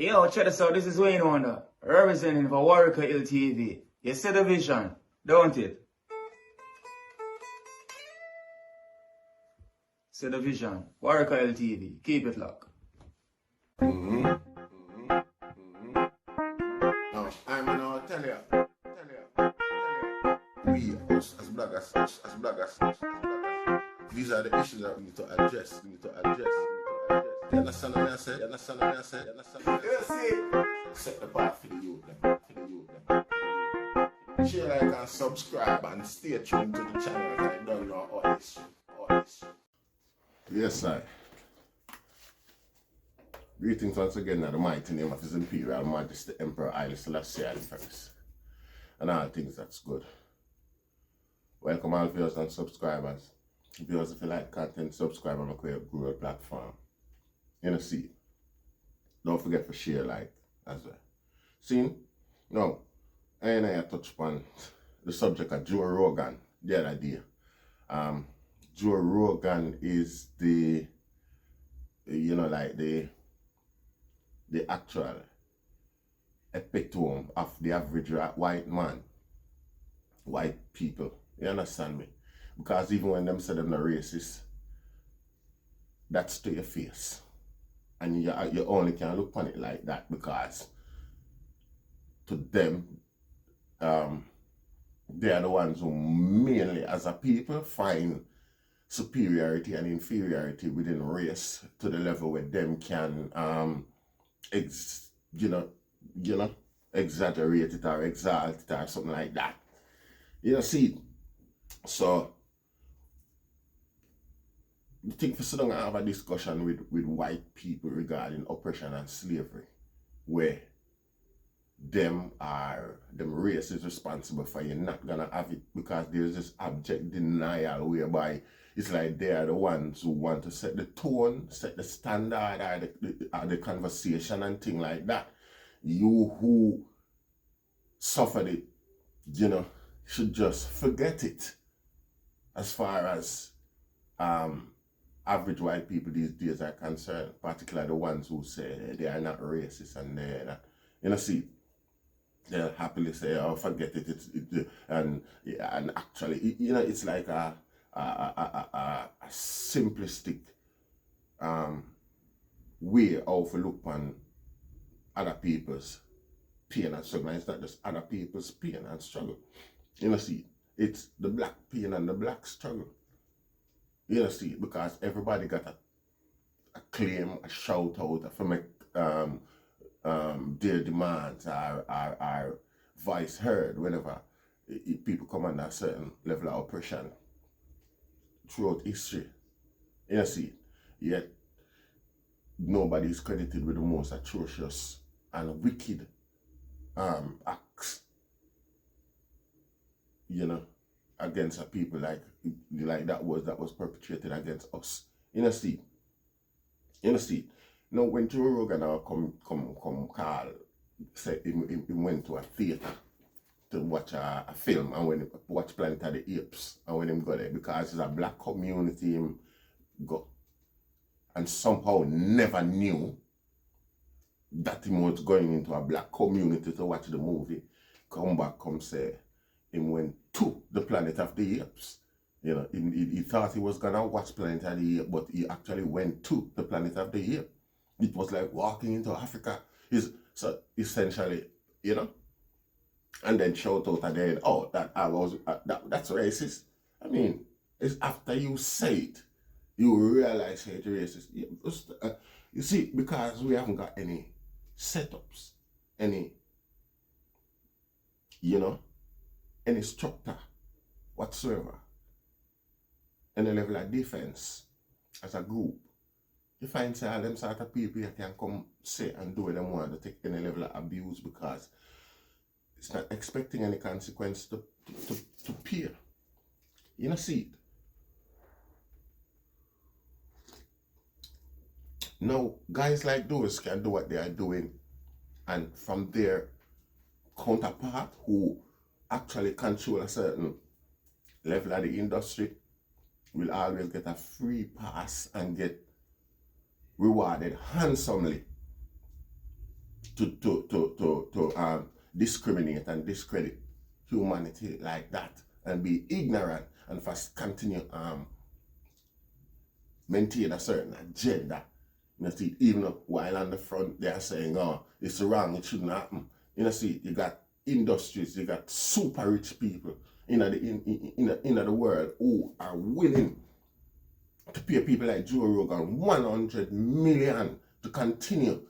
Yo, check this out. This is Wayne Wonder, representing for Warwick Hill TV. You see the vision, don't it? See the vision. Warwick Hill TV. Keep it locked. No, I'm gonna tell you. We, us as bloggers, these are the issues that we need to address. You understand what I said? You see? Set the path for the youth. Share, like, and subscribe and stay tuned to the channel. I don't know all this. Yes, sir. Greetings once again in the mighty name of His Imperial Majesty Emperor Haile Selassie I, and all things that's good. Welcome all viewers and subscribers. Viewers, if you like content, subscribe on my Google platform. You know, see. Don't forget to share, like, as well. See? Now, I touch upon the subject of Joe Rogan the other day. Joe Rogan is the, you know, like the actual epitome of the average white man, white people. You understand me? Because even when them say them not racist, that's to your face. And you only can look on it like that because to them, they are the ones who mainly as a people find superiority and inferiority within race to the level where them can exaggerate it or exalt it or something like that. You know, see, so the thing for sitting and have a discussion with white people regarding oppression and slavery, where them race is responsible for you not gonna have it because there's this abject denial whereby it's like they are the ones who want to set the tone, set the standard or the conversation and thing like that. You who suffered it, you know, should just forget it. As far as average white people these days are concerned, particularly the ones who say they are not racist and they're not, you know, see, they'll happily say, oh, forget it, and actually, you know, it's like a simplistic way of look on other people's pain and struggle. It's not just other people's pain and struggle. You know, see, it's the black pain and the black struggle. You know, see, because everybody got a claim, a shout out for make their demands are voice heard whenever people come under a certain level of oppression throughout history. You know, see, yet nobody is credited with the most atrocious and wicked acts, you know, against a people like that was perpetrated against us. You know, see. Now, when Joe Rogan come call, say he went to a theater to watch a film, and when he watch Planet of the Apes, and when him go there, because it's a black community him go, and somehow never knew that he was going into a black community to watch the movie, come back, come say, him went to the Planet of the Apes. You know, he thought he was gonna watch Planet of the Apes, but he actually went to the Planet of the Apes. It was like walking into Africa. So essentially, you know, and then shout out again, oh, that's racist. I mean, it's after you say it, you realize it's racist. You see, because we haven't got any setups, any, you know, any structure whatsoever, any level of defense as a group. You find say all them sort of people you can come say and do what them want to take any level of abuse because it's not expecting any consequence to appear. You know, see it. Now, guys like those can do what they are doing, and from their counterpart who actually control a certain level of the industry will always get a free pass and get rewarded handsomely to discriminate and discredit humanity like that and be ignorant and first continue maintain a certain agenda. You know, see, even while on the front they are saying, oh, it's wrong, it shouldn't happen. You know, see, you got industries, you got super rich people in the world who are willing to pay people like Joe Rogan 100 million to continue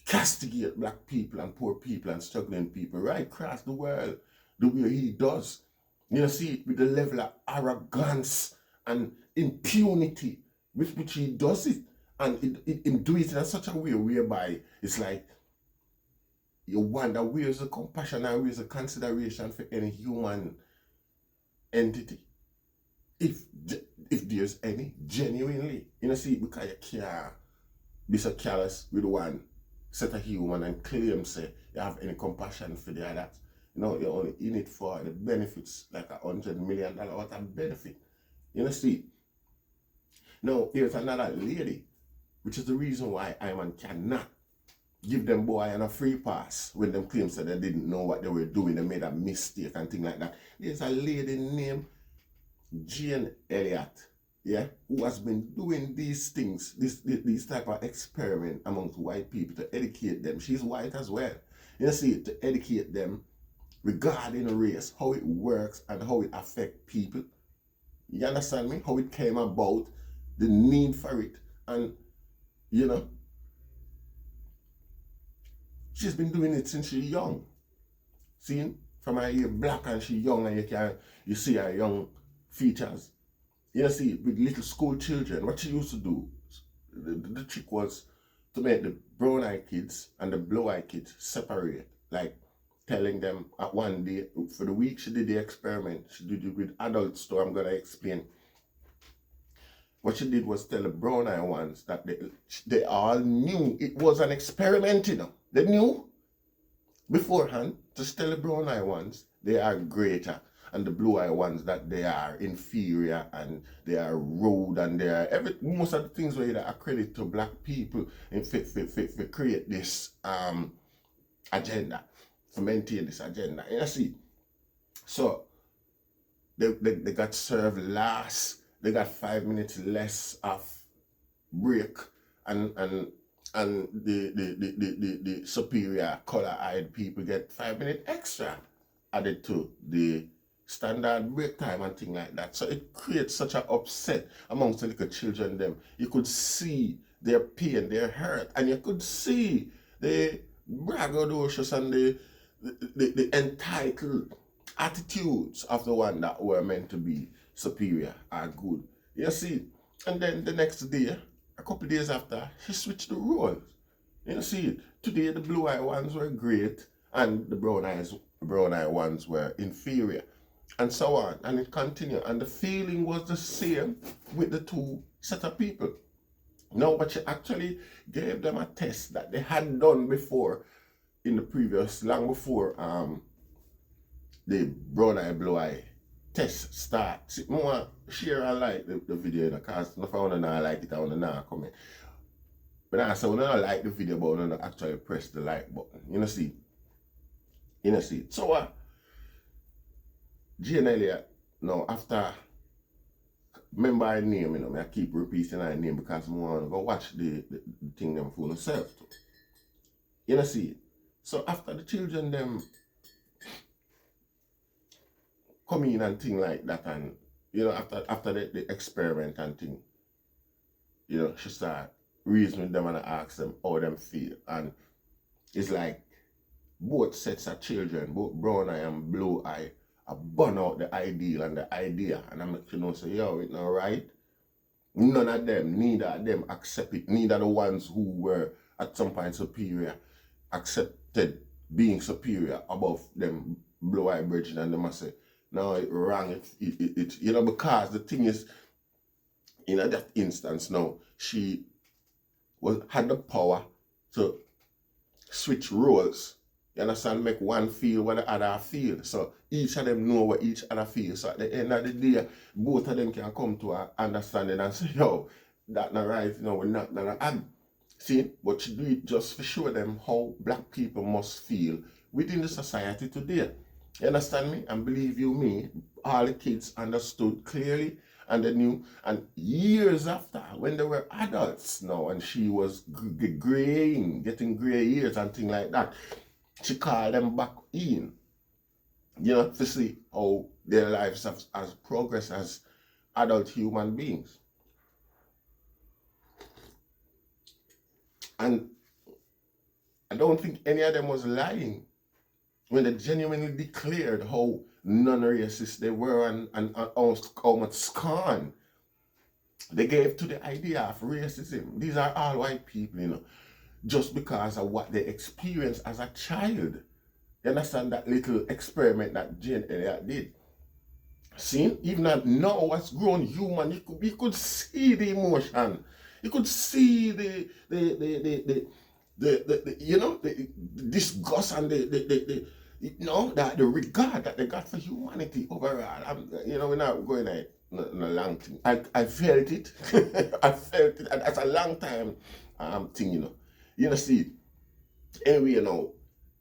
castigate black people and poor people and struggling people right across the world the way he does. You know, see, with the level of arrogance and impunity with which he does it. And it do it in such a way whereby it's like you wonder where's the compassion and where's the consideration for any human entity. If there's any, genuinely. You know, see, because you can't be so careless with one set of human and claim say you have any compassion for the others. You know, you're only in it for the benefits, like $100 million worth of benefit. You know, see. Now, here's another lady, which is the reason why I cannot give them boy a free pass when them claim that they didn't know what they were doing, they made a mistake and things like that. There's a lady named Elliott, yeah, who has been doing these things, these type of experiment amongst white people to educate them. She's white as well. You see, to educate them regarding race, how it works and how it affects people. You understand me? How it came about, the need for it, and you know, she's been doing it since she's young. See, from her year black and she's young, and you see her young features. You see, with little school children, what she used to do, the trick was to make the brown-eyed kids and the blue-eyed kids separate, like telling them at one day, for the week she did the experiment, she did it with adults, so I'm going to explain. What she did was tell the brown-eyed ones that they all knew it was an experiment, you know. They knew beforehand to tell the brown-eyed ones they are greater, and the blue-eyed ones that they are inferior and they are rude and they are most of the things where they accredit to black people and to create this agenda, to maintain this agenda. You see, so they got served last. They got 5 minutes less of break, and the superior color-eyed people get 5 minutes extra added to the standard break time and thing like that. So it creates such an upset amongst the little children them. You could see their pain, their hurt, and you could see the braggadocious and the entitled attitudes of the one that were meant to be superior or good. You see, and then the next day, a couple of days after, she switched the roles. You see, today the blue-eyed ones were great and the brown-eyed ones were inferior, and so on, and it continued, and the feeling was the same with the two set of people. No, but she actually gave them a test that they had done before in the previous, long before the brown-eye, blue-eye test start. See, more share and like the video, because if I want to not like it, I want to not comment. But I say, when I like the video, but I don't actually press the like button. You know, see? You know, see? So, Jane Elliott, now, after, remember her name, you know, I keep repeating her name because I want to go watch the thing them for myself. You know, see? So, after the children, them come in and thing like that, and, you know, after the experiment and thing, you know, she start reasoning with them and ask them how them feel. And it's like both sets of children, both brown eye and blue eye, are burn out the ideal and the idea. And I make you know, say, yo, it's not right. None of them, neither of them accept it. Neither the ones who were at some point superior accepted being superior above them blue eye bridge, and they must say, no, it's wrong. It you know, because the thing is, in that instance now, she had the power to switch roles. You understand? Make one feel what the other feel. So each of them know what each other feels. So at the end of the day, both of them can come to an understanding and say, yo, that's not right, you know, we're not gonna add. See, but she do it just for show them how black people must feel within the society today. You understand me? And believe you me, all the kids understood clearly and they knew. And years after, when they were adults now, and she was graying, getting gray hairs and things like that, she called them back in. You know, to see how their lives have progressed as adult human beings. And I don't think any of them was lying when they genuinely declared how non-racist they were and how much scorn they gave to the idea of racism. These are all white people, you know, just because of what they experienced as a child. You understand that little experiment that Jane Elliott did? See, even now as grown human, you could see the emotion. You could see the you know, the disgust and the you know, that the regard that they got for humanity overall. You know, we're not going in a long thing. I felt it. I felt it. And that's a long time thing, you know. You know, see, anyway, you know,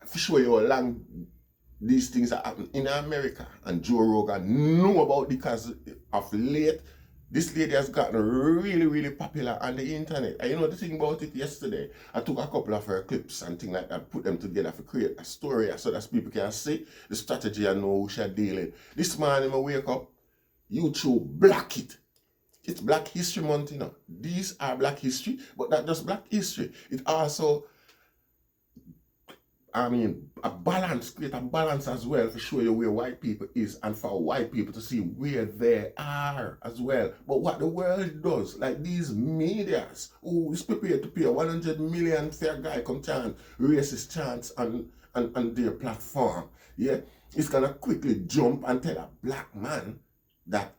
for sure you how long these things are happening in America, and Joe Rogan knew about it because of late. This lady has gotten really, really popular on the internet. And you know the thing about it, yesterday, I took a couple of her clips and things like that, put them together to create a story so that people can see the strategy and know who she's dealing. This morning I wake up, YouTube block it. It's Black History Month, you know. These are Black History, but not just Black History. It also, I mean, create a balance as well to show you where white people is and for white people to see where they are as well. But what the world does, like these medias who is prepared to pay 100 million for a guy come chant racist chants on their platform, yeah, it's gonna quickly jump and tell a black man that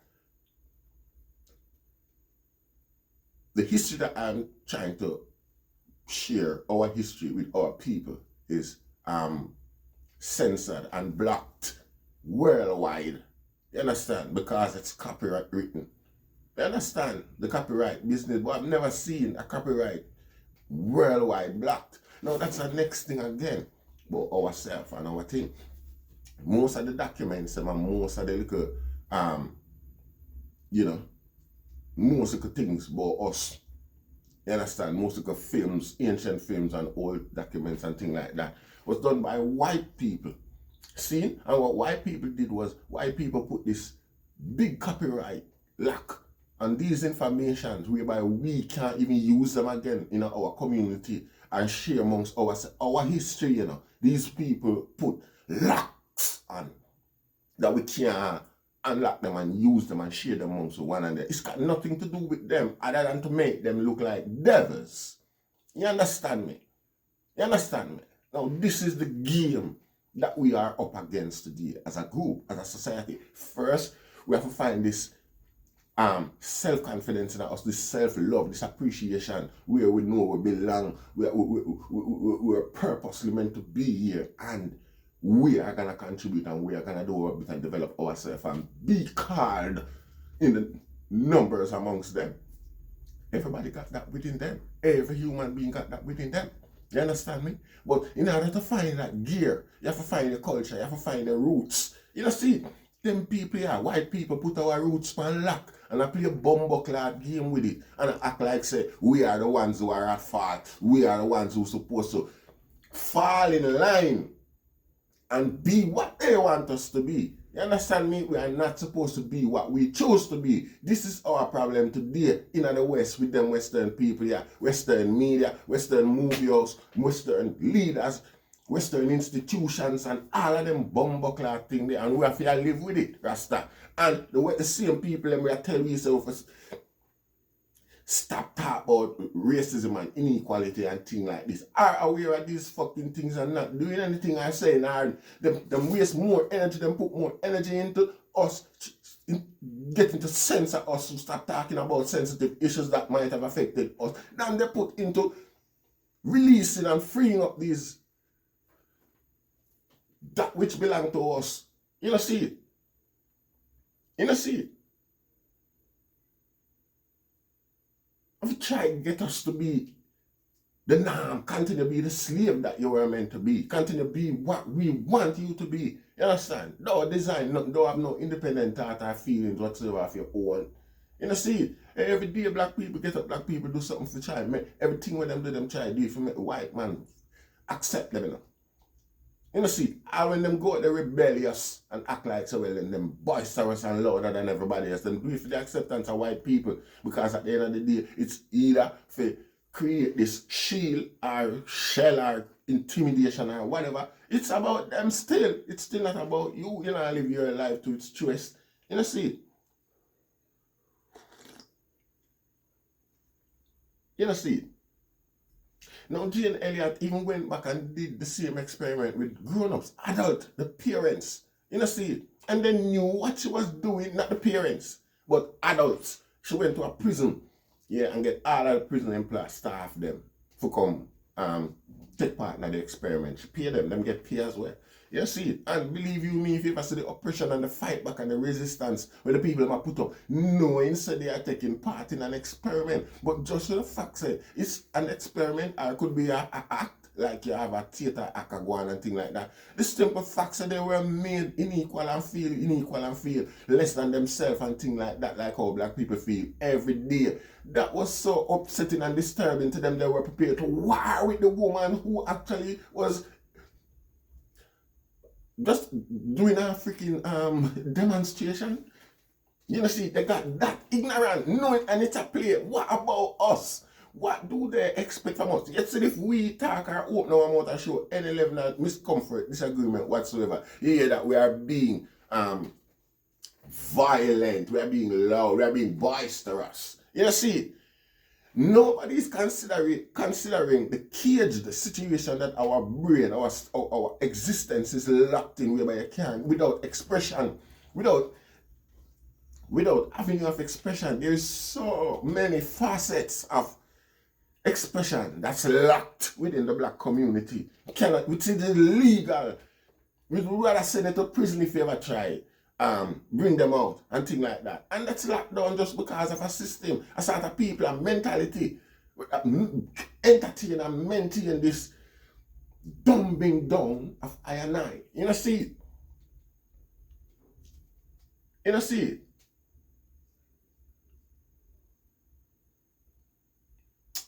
the history that I'm trying to share, our history with our people, is censored and blocked worldwide. You understand? Because it's copyright written. You understand? The copyright business, but I've never seen a copyright worldwide blocked. Now that's the next thing again about ourselves and our thing. Most of the documents and most of the little you know, most of the things about us. You understand? Most of the films, ancient films and old documents and things like that was done by white people. See? And what white people did was, white people put this big copyright lock on these informations whereby we can't even use them again in our community and share amongst our history, you know. These people put locks on that we can't unlock them and use them and share them amongst one another. It's got nothing to do with them other than to make them look like devils. You understand me? You understand me? Now this is the game that we are up against today as a group, as a society. First, we have to find this self-confidence in us, this self-love, this appreciation where we know we belong, we're purposely meant to be here, and we are going to contribute and we are going to do our bit and develop ourselves and be called in the numbers amongst them. Everybody got that within them. Every human being got that within them. You understand me? But in order to find that gear, you have to find your culture, you have to find the roots. You know, see, them people here, white people put our roots on lock and I play a bumbuckler game with it and I act like say we are the ones who are at fault. We are the ones who are supposed to fall in line and be what they want us to be. You understand me? We are not supposed to be what we choose to be. This is our problem today in the West with them Western people, yeah. Western media, Western movie house, Western leaders, Western institutions, and all of them bumbuckler thing there, and we have to live with it, Rasta. And the same people and we are telling yourself stop talking about racism and inequality and things like this. Are aware of these fucking things and not doing anything I say now. Them waste more energy, them put more energy into us getting to censor us to start talking about sensitive issues that might have affected us. Then they put into releasing and freeing up these that which belong to us. You know, see it. You know, see it. If you try to get us to be the norm, continue to be the slave that you were meant to be, continue to be what we want you to be. You understand? Don't design, don't have no independent thought or feelings whatsoever of your own. You know, see, every day black people get up, black people do something for try. Everything when them do, them try to do it for make the white man accept them, you know. You know, see, and when them go out, they're rebellious and act like so well, and them boisterous and louder than everybody else, them do it for the acceptance of white people. Because at the end of the day, it's either for create this shield or shell or intimidation or whatever. It's about them still. It's still not about you. You know, live your life to its truest. You know, see. You know, see. Now, Jane Elliott even went back and did the same experiment with grown-ups, adults, the parents. You know, see, and they knew what she was doing, not the parents, but adults. She went to a prison, yeah, and get all of the prison employees, staff them, for come take part in the experiment. She pay them get pay as well. You see, and believe you me, if you ever see the oppression and the fight back and the resistance where the people have put up, knowing so they are taking part in an experiment. But just the fact say it's an experiment or it could be an act, like you have a theater act going and thing like that. The simple fact say they were made unequal and feel less than themselves and thing like that, like how black people feel every day. That was so upsetting and disturbing to them. They were prepared to war with the woman who actually was just doing a freaking demonstration. You know, see, they got that ignorant, knowing, and it's a play. What about us? What do they expect from us? Yet, if we talk or open our mouth and show any level of miscomfort, disagreement whatsoever, you hear that we are being violent, we are being loud, we are being boisterous. You know, see, nobody is considering the cage, the situation that our brain, our existence is locked in, whereby you can't, without expression, without avenue of expression. There is so many facets of expression that's locked within the black community. Cannot, which is illegal. We'd rather send it to prison if you ever try. Bring them out and things like that. And that's locked down just because of a system, a sort of people, a mentality, entertain and maintain this dumbing down of I and I. You know, see? You know, see?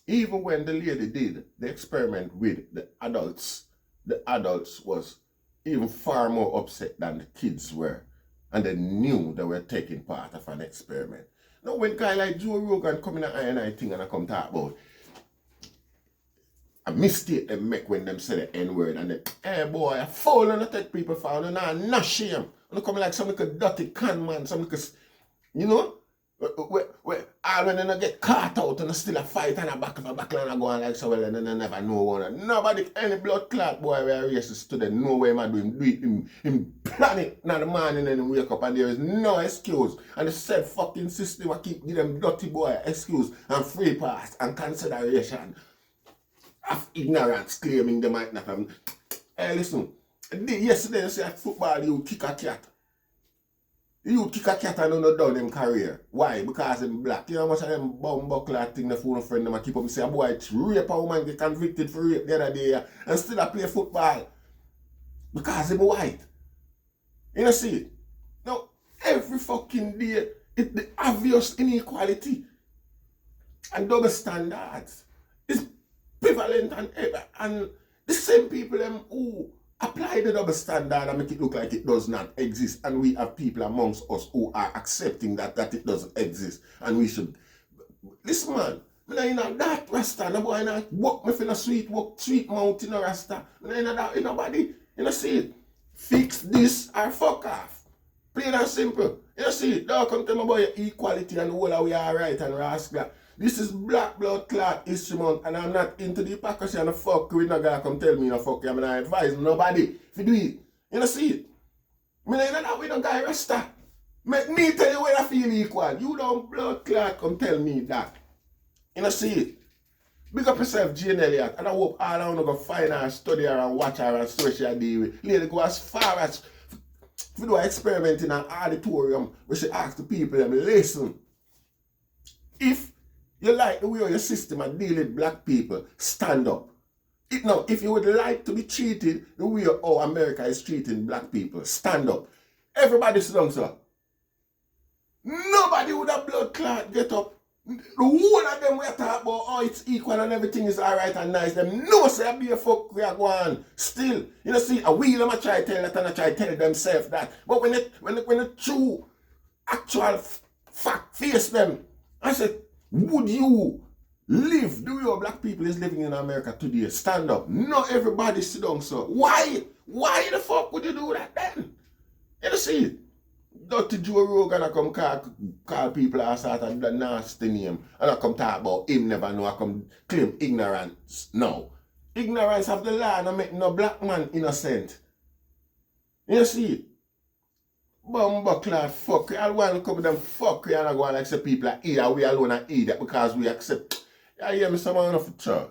Even when the lady did the experiment with the adults was even far more upset than the kids were. And they knew they were taking part of an experiment. Now when a guy like Joe Rogan come in an I thing and I come talk about a mistake they make when them say the N-word and then, hey boy, I fall and I take people for and not shame. And I come like some little dirty con man, some little, you know? All when they get caught out and still a fight and a back and I go on like so well and then I never know one. Nobody, any blood clot boy where racist to them, know where am I doing, him plan it in the morning and wake up and there is no excuse. And the said fucking system will keep give them dirty boy excuse and free pass and consideration of ignorance claiming they might not have. Hey listen, yesterday you say at football you kick a cat. You kick a cat and don't down them career. Why? Because them black. You know how much of them bumbuckler thing the phone friend them keep up and say a boy rape a woman get convicted for rape the other day and still a play football. Because them white. You know see? Now every fucking day it's the obvious inequality and double standards is prevalent and the same people them who apply the double standard and make it look like it does not exist, and we have people amongst us who are accepting that it doesn't exist, and we should listen man, I ain't not that rasta, no boy not walk me for no sweet mouth in a rasta, I ain't not that nobody, you know see it, fix this or fuck off, plain and simple, you know see it, don't come tell me about your equality and all we are right and rascal. This is Black Blood Clot History Month and I'm not into the hypocrisy and the fuck with no guy come tell me no fuck. I'm not advise nobody if you do it. You know see it? I mean, that with no guy rasta. Make me tell you when I feel equal. You don't blood clot come tell me that. You know see it? Big up yourself, Jane Elliott, and I hope all I want to go find her, study her and watch her and see what she deal with. Lady go as far as if you do an experiment in an auditorium where she asks the people them listen. If You like the way your system and deal with black people, stand up. Now, if you would like to be treated the way how America is treating black people, stand up. Everybody sit down, sir. Nobody would have blood clot get up. The whole of them we are talking about, oh, it's equal and everything is alright and nice. Them no say be a fuck we are going. Still, you know, see, a wheel them I try to tell that and I try to tell themselves that. But when the true actual fact face them, I said, would you live the way black people is living in America today? Stand up. Not everybody sit down, so why? Why the fuck would you do that then? You know, see, Dr. Joe Rogan I come call people a sort of the nasty name and I come talk about him never know, I come claim ignorance. No. Ignorance of the law and I make no black man innocent. You see? Bumbleclad fuck. I want to come with them fuck and I go on like say people are here, we alone are idiot because we accept. I hear me someone off the church.